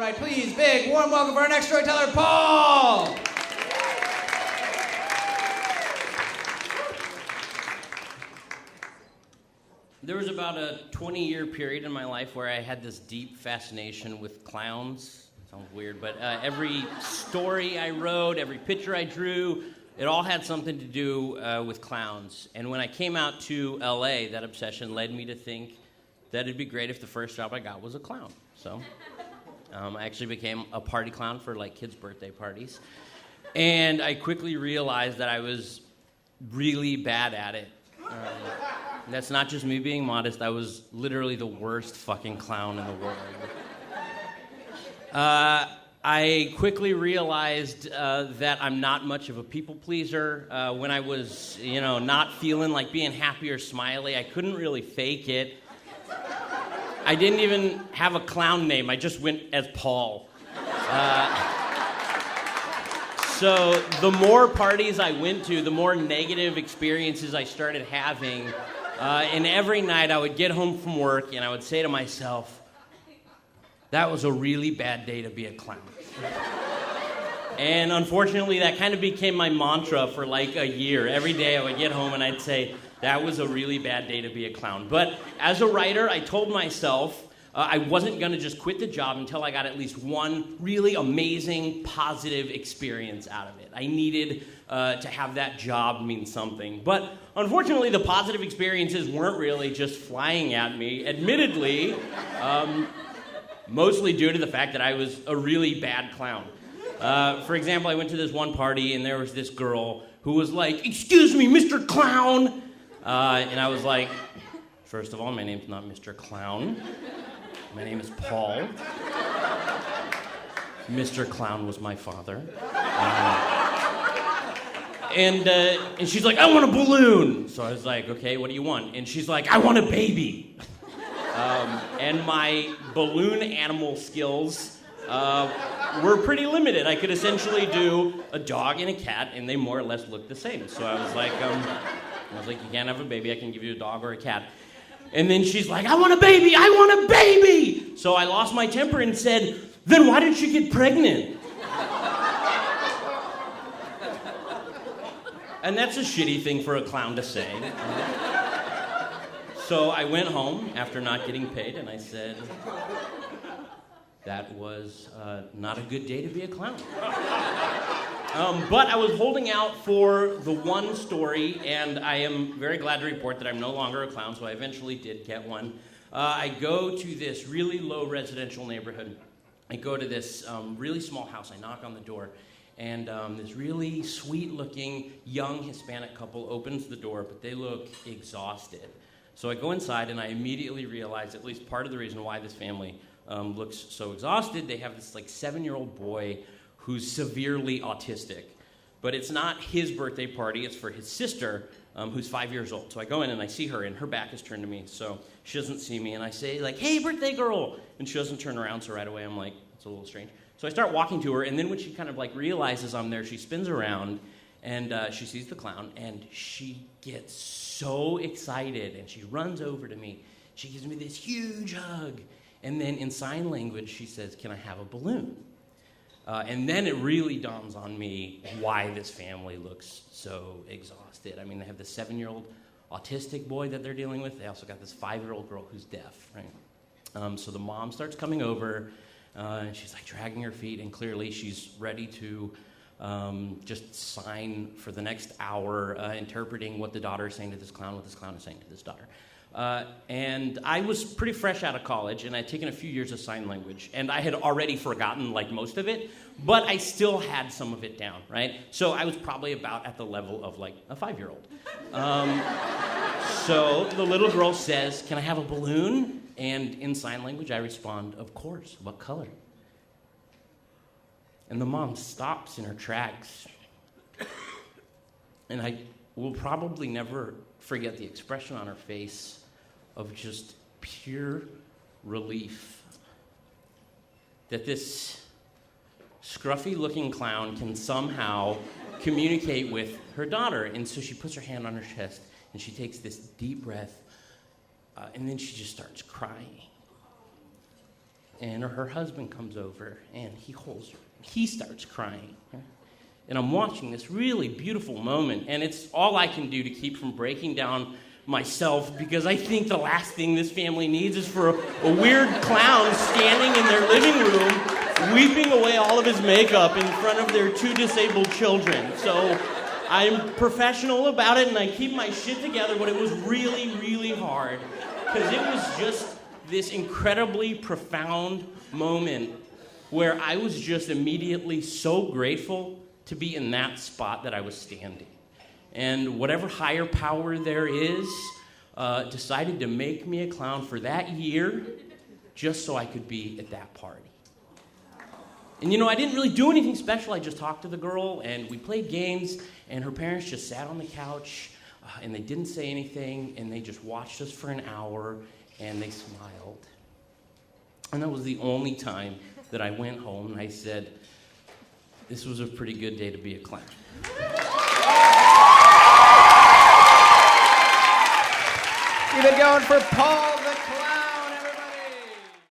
right, please, big, warm welcome for our next storyteller, Paul! There was about a 20-year period in my life where I had this deep fascination with clowns. Sounds weird, but every story I wrote, every picture I drew, it all had something to do with clowns. And when I came out to LA, that obsession led me to think that it'd be great if the first job I got was a clown. So I actually became a party clown for like kids' birthday parties. And I quickly realized that I was really bad at it. That's not just me being modest. I was literally the worst fucking clown in the world. I quickly realized that I'm not much of a people pleaser. When I was, not feeling like being happy or smiley, I couldn't really fake it. I didn't even have a clown name. I just went as Paul. So the more parties I went to, the more negative experiences I started having. And every night I would get home from work and I would say to myself, that was a really bad day to be a clown. And unfortunately, that kind of became my mantra for like a year. Every day I would get home and I'd say, that was a really bad day to be a clown. But as a writer, I told myself I wasn't going to just quit the job until I got at least one really amazing, positive experience out of it. I needed to have that job mean something. But unfortunately, the positive experiences weren't really just flying at me. Admittedly, mostly due to the fact that I was a really bad clown. For example, I went to this one party and there was this girl who was like, "Excuse me, Mr. Clown." And I was like, first of all, my name's not Mr. Clown. My name is Paul. Mr. Clown was my father. And she's like, "I want a balloon." So I was like, "Okay, what do you want?" And she's like, "I want a baby." And my balloon animal skills were pretty limited. I could essentially do a dog and a cat, and they more or less looked the same. So I was like, "You can't have a baby. I can give you a dog or a cat." And then she's like, "I want a baby! I want a baby!" So I lost my temper and said, "Then why didn't you get pregnant?" And that's a shitty thing for a clown to say. So I went home after not getting paid and I said, that was not a good day to be a clown. But I was holding out for the one story, and I am very glad to report that I'm no longer a clown, so I eventually did get one. I go to this really low residential neighborhood. I go to this really small house. I knock on the door, and this really sweet-looking young Hispanic couple opens the door, but they look exhausted. So I go inside, and I immediately realize at least part of the reason why this family looks so exhausted. They have this like 7-year-old boy who's severely autistic. But it's not his birthday party, it's for his sister, who's 5 years old. So I go in and I see her, and her back is turned to me, so she doesn't see me. And I say, like, "Hey, birthday girl!" And she doesn't turn around, so right away I'm like, it's a little strange. So I start walking to her, and then when she kind of like realizes I'm there, she spins around, and she sees the clown, and she gets so excited, and she runs over to me. She gives me this huge hug, and then in sign language, she says, "Can I have a balloon?" And then it really dawns on me why this family looks so exhausted. I mean, they have this 7-year-old autistic boy that they're dealing with. They also got this 5-year-old girl who's deaf, right? So the mom starts coming over, and she's like dragging her feet, and clearly she's ready to just sign for the next hour, interpreting what the daughter is saying to this clown, what this clown is saying to this daughter. And I was pretty fresh out of college, and I'd taken a few years of sign language, and I had already forgotten like most of it, but I still had some of it down, right? So I was probably about at the level of like a 5-year-old. So the little girl says, "Can I have a balloon?" And in sign language, I respond, "Of course, what color?" And the mom stops in her tracks, and I will probably never forget the expression on her face of just pure relief that this scruffy-looking clown can somehow communicate with her daughter. And so she puts her hand on her chest, and she takes this deep breath, and then she just starts crying. and her husband comes over, and he holds her. He starts crying. And I'm watching this really beautiful moment, and it's all I can do to keep from breaking down myself, because I think the last thing this family needs is for a weird clown standing in their living room, weeping away all of his makeup in front of their 2 disabled children. So I'm professional about it, and I keep my shit together, but it was really, really hard, because it was just this incredibly profound moment where I was just immediately so grateful to be in that spot that I was standing. And whatever higher power there is decided to make me a clown for that year just so I could be at that party. And I didn't really do anything special. I just talked to the girl, and we played games, and her parents just sat on the couch, and they didn't say anything, and they just watched us for an hour, and they smiled. And that was the only time that I went home, and I said, this was a pretty good day to be a clown. Keep it going for Paul.